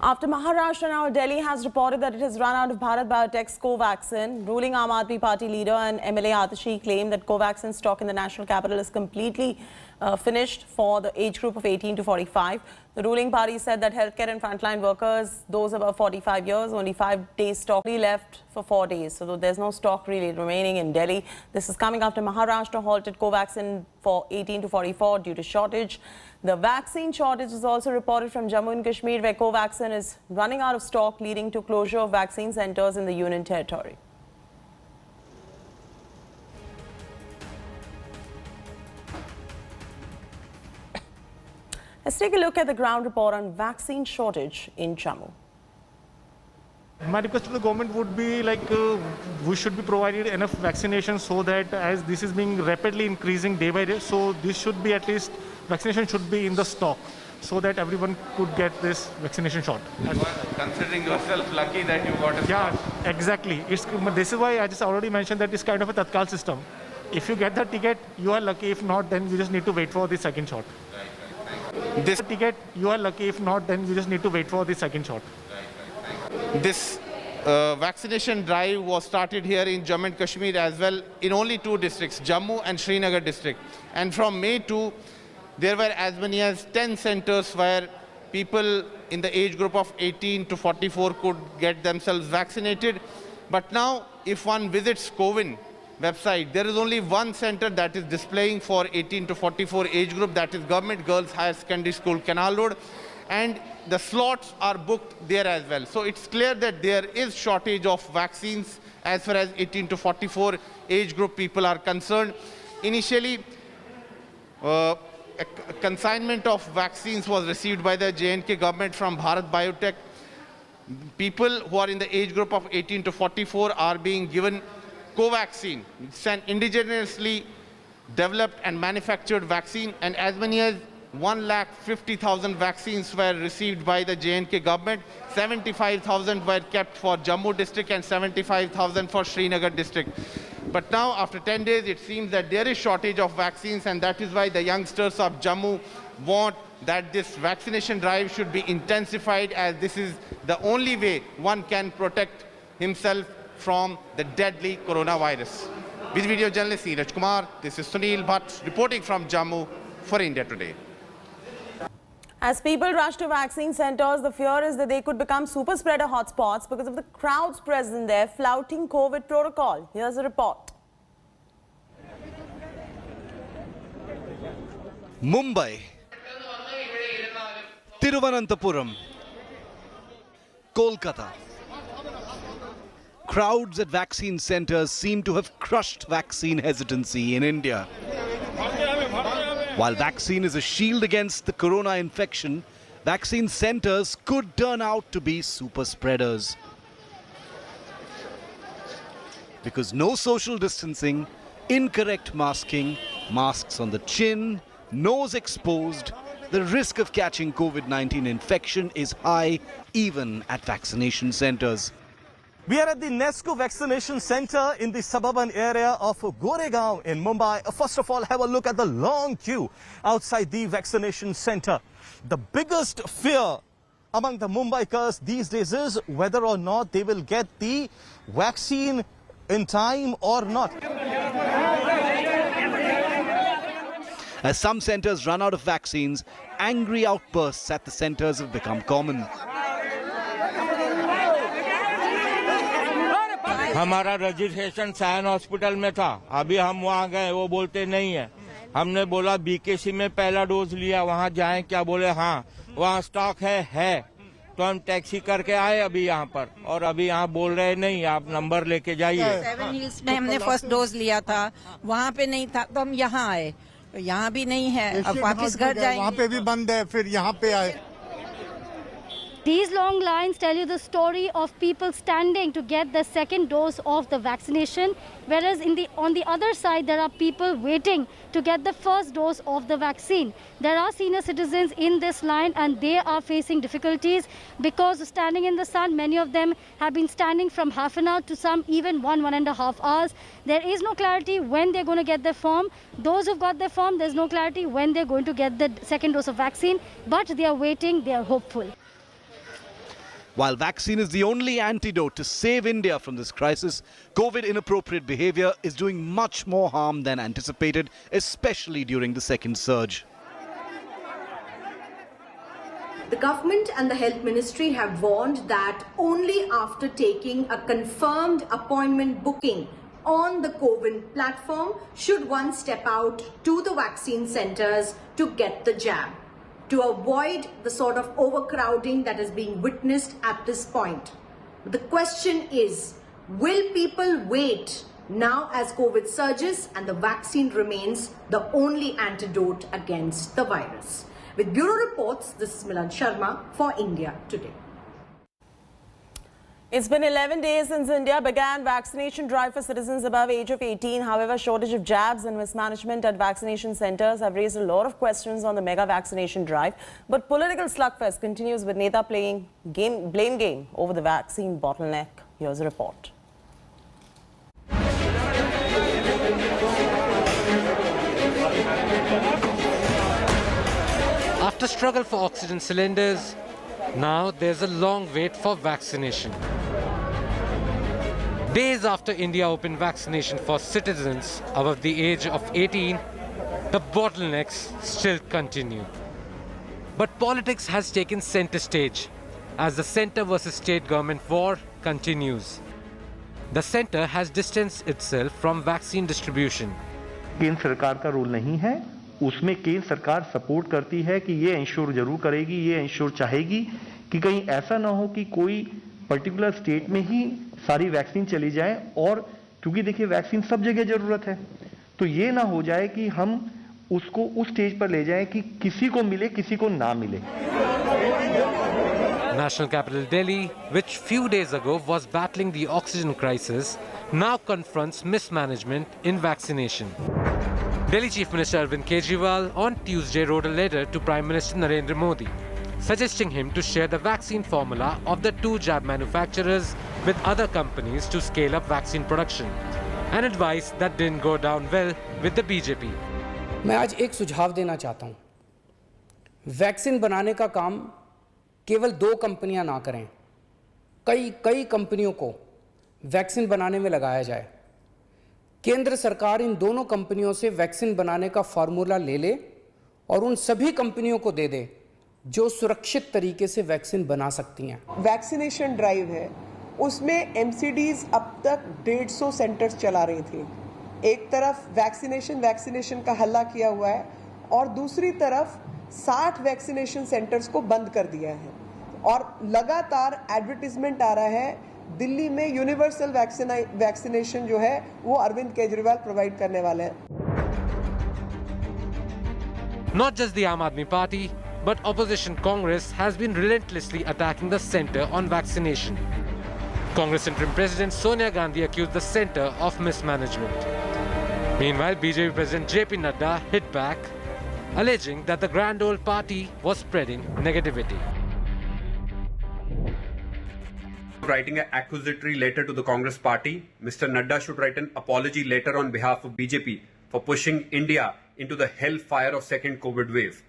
After Maharashtra, now Delhi has reported that it has run out of Bharat Biotech's Covaxin. Ruling Aam Aadmi Party leader and MLA Atashi claimed that Covaxin stock in the national capital is completely finished for the age group of 18 to 45. The ruling party said that healthcare and frontline workers, those above 45 years, only 5 days stock left for 4 days. So there's no stock really remaining in Delhi. This is coming after Maharashtra halted Covaxin for 18 to 44 due to shortage. The vaccine shortage is also reported from Jammu and Kashmir, where Covaxin is running out of stock, leading to closure of vaccine centers in the Union Territory. Let's take a look at the ground report on vaccine shortage in Jammu. My request to the government would be we should be provided enough vaccination so that as this is being rapidly increasing day by day, so this should be at least vaccination should be in the stock so that everyone could get this vaccination shot. Considering yourself lucky that you got a Yeah, exactly. This is why I just already mentioned that it's kind of a Tatkal system. If you get the ticket, you are lucky. If not, then you just need to wait for the second shot. This ticket, you are lucky. If not, then you just need to wait for the second shot. This vaccination drive was started here in Jammu and Kashmir as well in only 2 districts, Jammu and Srinagar district. And from May 2, there were as many as 10 centers where people in the age group of 18 to 44 could get themselves vaccinated. But now, if one visits CoWIN website, there is only one center that is displaying for 18 to 44 age group, that is Government Girls Higher Secondary School, Canal Road. And the slots are booked there as well. So it's clear that there is shortage of vaccines as far as 18 to 44 age group people are concerned. Initially, a consignment of vaccines was received by the J&K government from Bharat Biotech. People who are in the age group of 18 to 44 are being given Covaxin. It's an indigenously developed and manufactured vaccine, and as many as 1,50,000 vaccines were received by the J&K government. 75,000 were kept for Jammu district and 75,000 for Srinagar district. But now, after 10 days, it seems that there is shortage of vaccines, and that is why the youngsters of Jammu want that this vaccination drive should be intensified, as this is the only way one can protect himself from the deadly coronavirus. With video journalist Neeraj Kumar, this is Sunil Bhatt reporting from Jammu for India Today. As people rush to vaccine centers, the fear is that they could become super spreader hotspots because of the crowds present there flouting COVID protocol. Here's a report. Mumbai, Tiruvananthapuram, Kolkata. Crowds at vaccine centers seem to have crushed vaccine hesitancy in India. While vaccine is a shield against the corona infection, vaccine centers could turn out to be super spreaders. Because no social distancing, incorrect masking, masks on the chin, nose exposed, the risk of catching COVID-19 infection is high even at vaccination centers. We are at the Nesco Vaccination Center in the suburban area of Goregaon in Mumbai. First of all, have a look at the long queue outside the vaccination center. The biggest fear among the Mumbaikars these days is whether or not they will get the vaccine in time or not. As some centers run out of vaccines, angry outbursts at the centers have become common. हमारा registration Sion hospital में था, अभी हम वहाँ गए, वो बोलते नहीं है। हमने बोला बीकेसी में पहला डोज लिया, वहाँ जाएं, क्या बोले हाँ वहाँ स्टॉक है। तो हम टैक्सी करके आए अभी यहाँ पर, और अभी यहाँ बोल रहे नहीं, आप नंबर लेके जाइए। 7 हिल्स में हमने फर्स्ट डोज लिया था, वहाँ पे नहीं था तो हम यहाँ आए, तो यहाँ भी नहीं है, अब वापस घर जाएंगे। वहाँ पे भी बंद है, फिर यहाँ पे आए। These long lines tell you the story of people standing to get the second dose of the vaccination, whereas on the other side there are people waiting to get the first dose of the vaccine. There are senior citizens in this line and they are facing difficulties because standing in the sun, many of them have been standing from half an hour to some even 1.5 hours. There is no clarity when they're going to get their form. Those who've got their form, there's no clarity when they're going to get the second dose of vaccine, but they are waiting, they are hopeful. While vaccine is the only antidote to save India from this crisis, COVID inappropriate behavior is doing much more harm than anticipated, especially during the second surge. The government and the health ministry have warned that only after taking a confirmed appointment booking on the CoWIN platform should one step out to the vaccine centers to get the jab, to avoid the sort of overcrowding that is being witnessed at this point. The question is, will people wait now as COVID surges and the vaccine remains the only antidote against the virus? With Bureau Reports, this is Milan Sharma for India Today. It's been 11 days since India began vaccination drive for citizens above age of 18. However, shortage of jabs and mismanagement at vaccination centers have raised a lot of questions on the mega vaccination drive. But political slugfest continues with Neta playing blame game over the vaccine bottleneck. Here's a report. After struggle for oxygen cylinders, now there's a long wait for vaccination. Days after India opened vaccination for citizens above the age of 18, the bottlenecks still continue. But politics has taken center stage as the centre versus state government war continues. The centre has distanced itself from vaccine distribution. केंद्र सरकार का role नहीं है, उसमें केंद्र सरकार support करती है कि ये इंश्योर जरूर करेगी, ये इंश्योर चाहेगी कि कहीं ऐसा ना हो कि कोई पर्टिकुलर स्टेट में ही सारी वैक्सीन चली जाए, और क्योंकि देखिए वैक्सीन सब जगह जरूरत है, तो ये ना हो जाए कि हम उसको उस स्टेज पर ले जाएं कि किसी को मिले किसी को ना मिले. National capital Delhi, which few days ago was battling the oxygen crisis, now confronts mismanagement in vaccination. Delhi Chief Minister Arvind Kejriwal on Tuesday wrote a letter to Prime Minister Narendra Modi, suggesting him to share the vaccine formula of the two jab manufacturers with other companies to scale up vaccine production, an advice that didn't go down well with the BJP. मैं आज एक सुझाव देना चाहता हूं. Vaccine बनाने का काम केवल दो कंपनियां ना करें, कई कंपनियों को वैक्सीन बनाने में लगाया जाए. केंद्र सरकार इन दोनों कंपनियों से वैक्सीन बनाने का फार्मूला ले ले और उन सभी कंपनियों को दे दे जो सुरक्षित तरीके से वैक्सीन बना सकती हैं. वैक्सीनेशन ड्राइव है, उसमें एमसीडीज अब तक 150 सेंटर्स चला रही थी. एक तरफ वैक्सीनेशन का हल्ला किया हुआ है और दूसरी तरफ 60 वैक्सीनेशन सेंटर्स को बंद कर दिया है, और लगातार एडवर्टीजमेंट आ रहा है दिल्ली में यूनिवर्सल वैक्सीनेशन जो है वो अरविंद केजरीवाल प्रोवाइड करने वाले हैं. Not just the Aam Aadmi Party, but opposition Congress has been relentlessly attacking the centre on vaccination. Congress interim President Sonia Gandhi accused the centre of mismanagement. Meanwhile, BJP President JP Nadda hit back, alleging that the grand old party was spreading negativity. Writing an accusatory letter to the Congress party, Mr. Nadda should write an apology letter on behalf of BJP for pushing India into the hellfire of second COVID wave.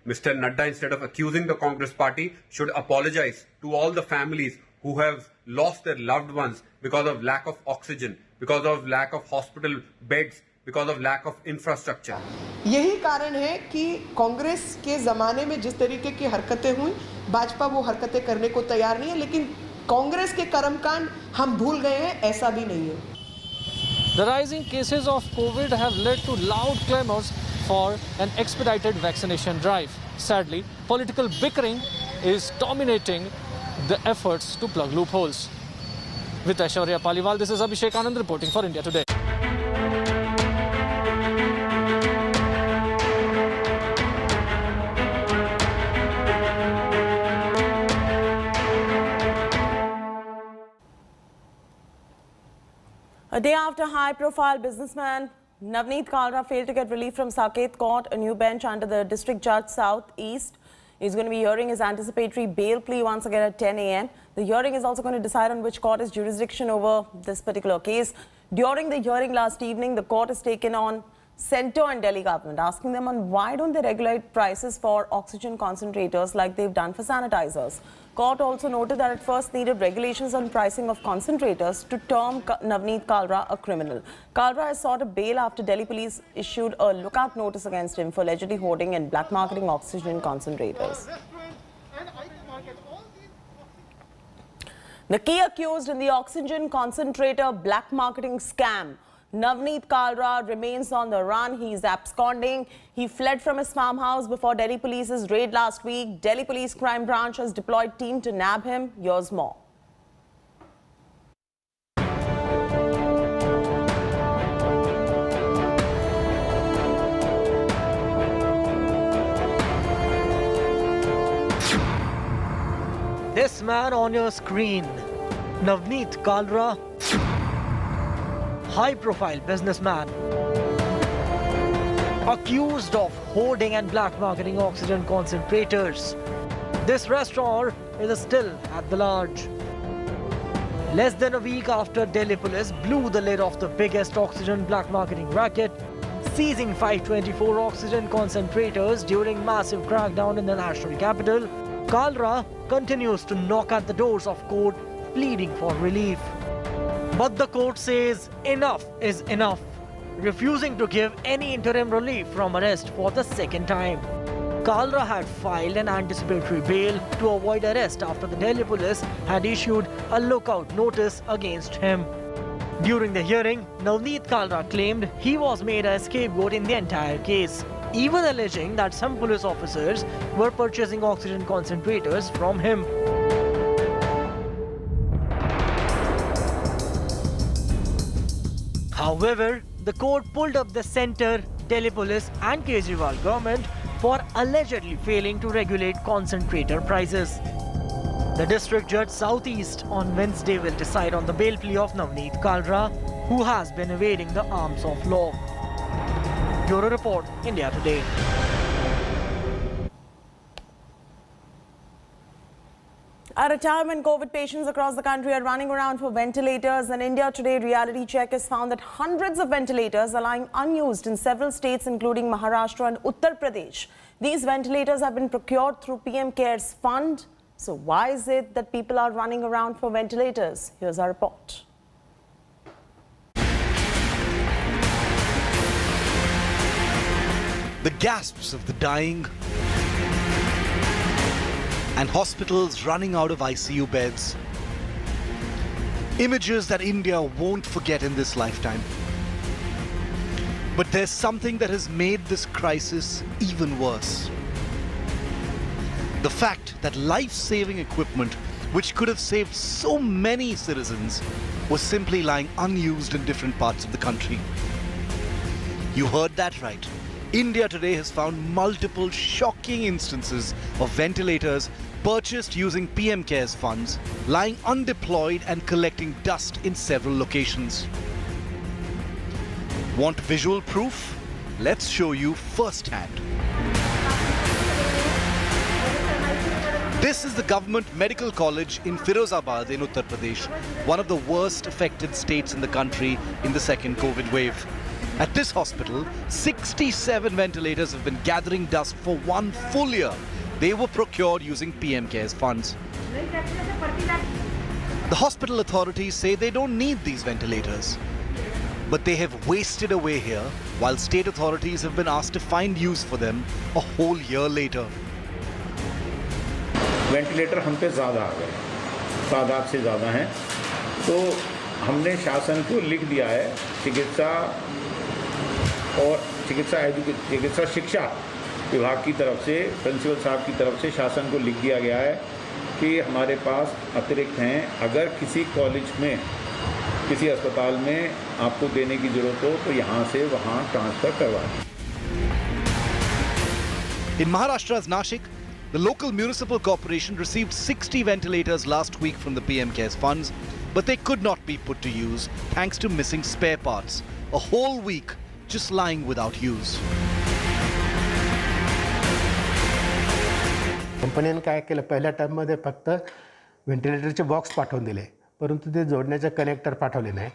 Mr. Nadda, instead of accusing the Congress party, should apologize to all the families who have lost their loved ones because of lack of oxygen, because of lack of hospital beds, because of lack of infrastructure. यही कारण है कि कांग्रेस के जमाने में जिस तरीके की हरकतें हुई, भाजपा वो हरकतें करने को तैयार नहीं है, लेकिन कांग्रेस के कर्मकांड हम भूल गए हैं, ऐसा भी नहीं है. The rising cases of COVID have led to loud clamors for an expedited vaccination drive. Sadly, political bickering is dominating the efforts to plug loopholes. With Aishwarya Paliwal, this is Abhishek Anand reporting for India Today. A day after high-profile businessman Navneet Kalra failed to get relief from Saket Court, a new bench under the District Judge South East is going to be hearing his anticipatory bail plea once again at 10 a.m. The hearing is also going to decide on which court has jurisdiction over this particular case. During the hearing last evening, the court has taken on Centre and Delhi government, asking them on why don't they regulate prices for oxygen concentrators like they've done for sanitizers. Court also noted that it first needed regulations on pricing of concentrators to term Navneet Kalra a criminal. Kalra has sought a bail after Delhi police issued a lookout notice against him for allegedly hoarding and black marketing oxygen concentrators. The key accused in the oxygen concentrator black marketing scam, Navneet Kalra, remains on the run. He is absconding. He fled from his farmhouse before Delhi police's raid last week. Delhi Police Crime Branch has deployed team to nab him. Here's more. This man on your screen, Navneet Kalra, high-profile businessman, accused of hoarding and black marketing oxygen concentrators. This restaurant is still at the large. Less than a week after Delhi police blew the lid off the biggest oxygen black marketing racket, seizing 524 oxygen concentrators during massive crackdown in the national capital, Kalra continues to knock at the doors of court, pleading for relief. But the court says enough is enough, refusing to give any interim relief from arrest for the second time. Kalra had filed an anticipatory bail to avoid arrest after the Delhi police had issued a lookout notice against him. During the hearing, Navneet Kalra claimed he was made a scapegoat in the entire case, even alleging that some police officers were purchasing oxygen concentrators from him. However, the court pulled up the Centre, Delhi police and Kejriwal government for allegedly failing to regulate concentrator prices. The district judge Southeast on Wednesday will decide on the bail plea of Navneet Kalra, who has been evading the arms of law. Bureau Report, India Today. At a time when COVID patients across the country are running around for ventilators, an India Today reality check has found that hundreds of ventilators are lying unused in several states including Maharashtra and Uttar Pradesh. These ventilators have been procured through PM CARES Fund. So why is it that people are running around for ventilators? Here's our report. The gasps of the dying and hospitals running out of ICU beds. Images that India won't forget in this lifetime. But there's something that has made this crisis even worse. The fact that life-saving equipment, which could have saved so many citizens, was simply lying unused in different parts of the country. You heard that right. India Today has found multiple shocking instances of ventilators purchased using PM CARES funds, lying undeployed and collecting dust in several locations. Want visual proof? Let's show you firsthand. This is the Government Medical College in Firozabad in Uttar Pradesh, one of the worst affected states in the country in the second COVID wave. At this hospital, 67 ventilators have been gathering dust for 1 full year. They were procured using PM CARES funds. The hospital authorities say they don't need these ventilators. But they have wasted away here, while state authorities have been asked to find use for them a whole year later. Ventilator हम पे ज़्यादा आ गए, तादाद से ज़्यादा हैं, तो हमने शासन को लिख दिया है, चिकित्सा शिक्षा विभाग की तरफ से, प्रिंसिपल साहब की तरफ से शासन को लिख दिया गया है कि हमारे पास अतिरिक्त हैं, अगर किसी कॉलेज में, किसी अस्पताल में आपको देने की ज़रूरत हो तो यहाँ से वहाँ ट्रांसफ़र करवा दें। In Maharashtra's Nashik, the local municipal corporation received 60 ventilators last week from the PM CARES funds, but they could not be put to use thanks to missing spare parts. A whole week just lying without use. कंपनीने काय केलं, पहिल्या टर्ममध्ये फक्त व्हेंटिलेटरचे box पाठवून दिले, परंतु ते जोडण्याचे कनेक्टर पाठवले नाही.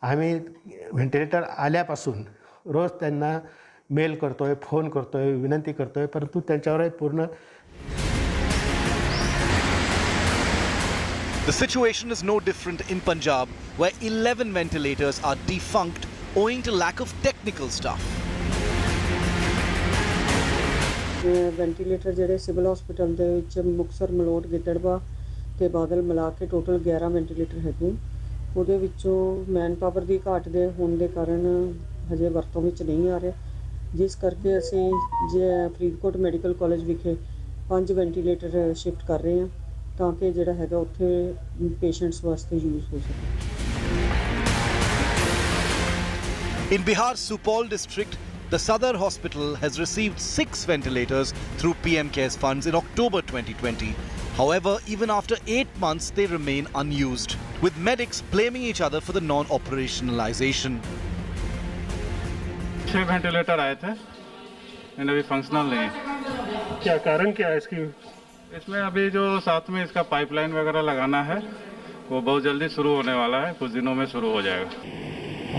आम्ही व्हेंटिलेटर आल्यापासून रोज त्यांना मेल करतोय, फोन करतोय, विनंती करतोय, परंतु त्यांच्यावर पूर्ण. The situation is no different in Punjab, where 11 ventilators are defunct owing to lack of technical staff. Ventilator ਜਿਹੜੇ ਸਿਵਲ ਹਸਪੀਟਲ ਦੇ ਵਿੱਚ ਮੁਕਤਸਰ, ਮਲੋਟ, ਗਿੱਦੜਬਾਹਾ ਤੇ ਬਾਦਲ ਮਿਲਾ ਕੇ ਟੋਟਲ 11 ਵੈਂਟੀਲੇਟਰ ਹੈਗੇ। ਉਹਦੇ ਵਿੱਚੋਂ ਮੈਨ ਪਾਵਰ ਦੀ ਘਾਟ ਦੇ ਹੋਣ ਦੇ ਕਾਰਨ ਹਜੇ ਵਰਤੋਂ ਵਿੱਚ ਨਹੀਂ ਆ ਰਹੇ, ਜਿਸ ਕਰਕੇ ਅਸੀਂ ਫਰੀਦਕੋਟ ਮੈਡੀਕਲ ਕਾਲਜ ਵਿਖੇ 5 ਵੈਂਟੀਲੇਟਰ ਸ਼ਿਫਟ ਕਰ ਰਹੇ ਹਾਂ ਤਾਂ ਕਿ ਜਿਹੜਾ ਹੈਗਾ ਉੱਥੇ ਪੇਸ਼ੈਂਟਸ ਵਾਸਤੇ ਯੂਜ਼ ਹੋ ਸਕੇ। In Bihar's Supaul district, the Sadar Hospital has received 6 ventilators through PM CARES funds in October 2020. However, even after 8 months, they remain unused, with medics blaming each other for the non-operationalization. 6 ventilator आए थे, लेकिन अभी functional नहीं है। क्या कारण क्या है इसकी? इसमें अभी जो साथ में इसका पाइपलाइन वगैरह लगाना है वो बहुत जल्दी शुरू होने वाला है, कुछ दिनों में शुरू हो जाएगा।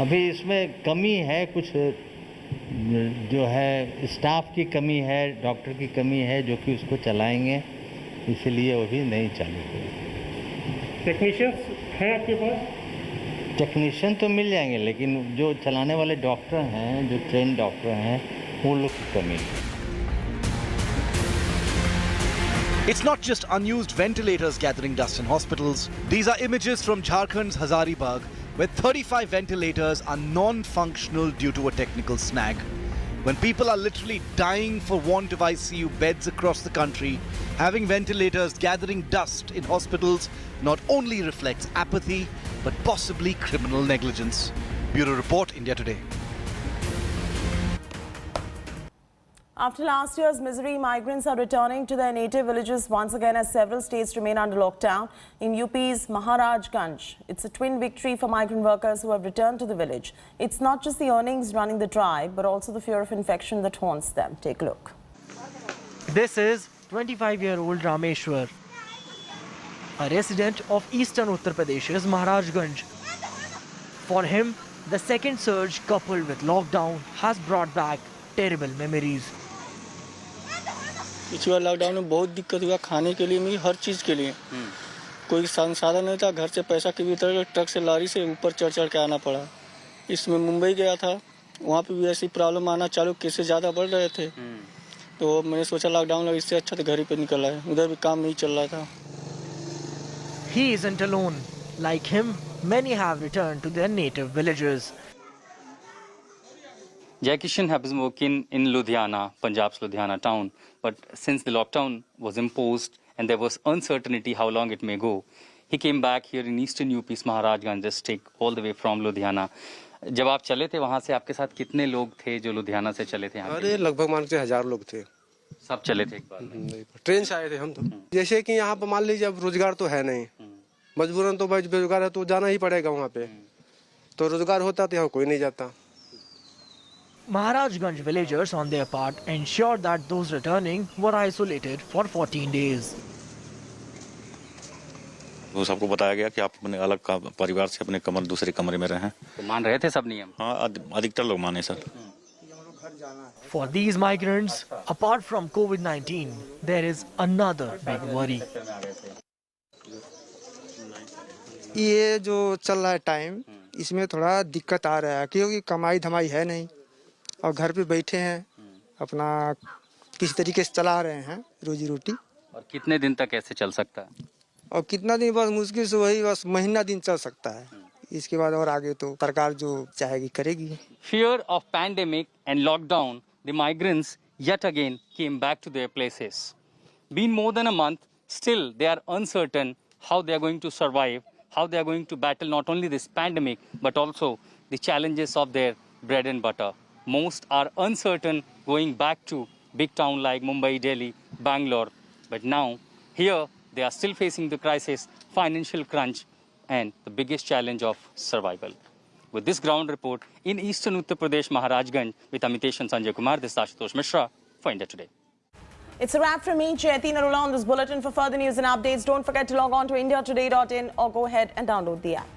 अभी इसमें कमी है, कुछ जो है स्टाफ की कमी है, डॉक्टर की कमी है, जो कि उसको चलाएंगे, इसलिए वो भी नहीं चालू हुए। टेक्नीशियंस हैं आपके पास? टेक्नीशियन तो मिल जाएंगे, लेकिन जो चलाने वाले डॉक्टर हैं, जो ट्रेन डॉक्टर हैं, वो लोग की कमी है। It's not just unused ventilators gathering dust in hospitals. These are images from Jharkhand's Hazaribagh, where 35 ventilators are non-functional due to a technical snag. When people are literally dying for want of ICU beds across the country, having ventilators gathering dust in hospitals not only reflects apathy, but possibly criminal negligence. Bureau Report, India Today. After last year's misery, migrants are returning to their native villages once again as several states remain under lockdown. In UP's Maharajganj, it's a twin victory for migrant workers who have returned to the village. It's not just the earnings running the drive, but also the fear of infection that haunts them. Take a look. This is 25-year-old Rameshwar, a resident of eastern Uttar Pradesh's Maharajganj. For him, the second surge coupled with lockdown has brought back terrible memories. पिछले lockdown में बहुत दिक्कत हुआ खाने के लिए, मुझे हर चीज़ के लिए कोई संसाधन नहीं था। घर से पैसा की भी तरह ट्रक से लारी से ऊपर चढ़ चढ़ के आना पड़ा। इसमें मुंबई गया था, वहाँ पे भी ऐसी प्रॉब्लम आना चालू, केसेस ज़्यादा बढ़ रहे थे, तो मैंने सोचा लॉकडाउन लगा, इससे अच्छा तो घर ही पे निकल आया, उधर भी काम नहीं चल रहा था। He isn't alone. Like him, many have returned to their native villages. Jai Kishan has been working in Ludhiana, Punjab's Ludhiana town, but since the lockdown was imposed and there was uncertainty how long it may go, he came back here in eastern UP's Maharajganj district, all the way from Ludhiana. जब आप चले थे वहाँ से आपके साथ कितने लोग थे जो लुधियाना से चले थे? अरे लगभग मान के 1000 लोग थे। सब चले थे एक बार? ट्रेन से आए थे हम तो। जैसे कि यहाँ पर मान लीजिए अब रोजगार तो है नहीं, मजबूरन तो बेरोजगार है तो जाना ही पड़ेगा वहाँ पे, तो रोजगार होता तो यहाँ कोई नहीं जाता। Maharajganj villagers on their part ensured that those returning were isolated for 14 days. वो सबको बताया गया कि आप अपने अलग परिवार से अपने दूसरे कमरे में रहें। तो मान रहे थे सब नियम? हाँ, अधिकतर लोग माने sir. For these migrants, apart from COVID-19, there is another big worry. ये जो चल रहा है टाइम, इसमें थोड़ा दिक्कत आ रहा है क्योंकि कमाई धमाई है नहीं और घर पे बैठे हैं, अपना किसी तरीके से चला रहे हैं रोजी रोटी। और कितने दिन तक ऐसे चल सकता है? और कितना दिन, बस मुश्किल से वही बस महीना दिन चल सकता है, इसके बाद और आगे तो सरकार जो चाहेगी करेगी। Fear of pandemic and lockdown, the migrants yet again came back to their places. Been more than a month, still they are uncertain how they are going to survive, how they are going to battle not only this pandemic, but also the challenges of their bread and butter. Most are uncertain going back to big town like Mumbai, Delhi, Bangalore. But now, here, they are still facing the crisis, financial crunch, and the biggest challenge of survival. With this ground report in eastern Uttar Pradesh, Maharajganj, with Amitesh and Sanjay Kumar, this is Ashutosh Mishra for India Today. It's a wrap from me, Jayati Narula, on this bulletin. For further news and updates, don't forget to log on to indiatoday.in or go ahead and download the app.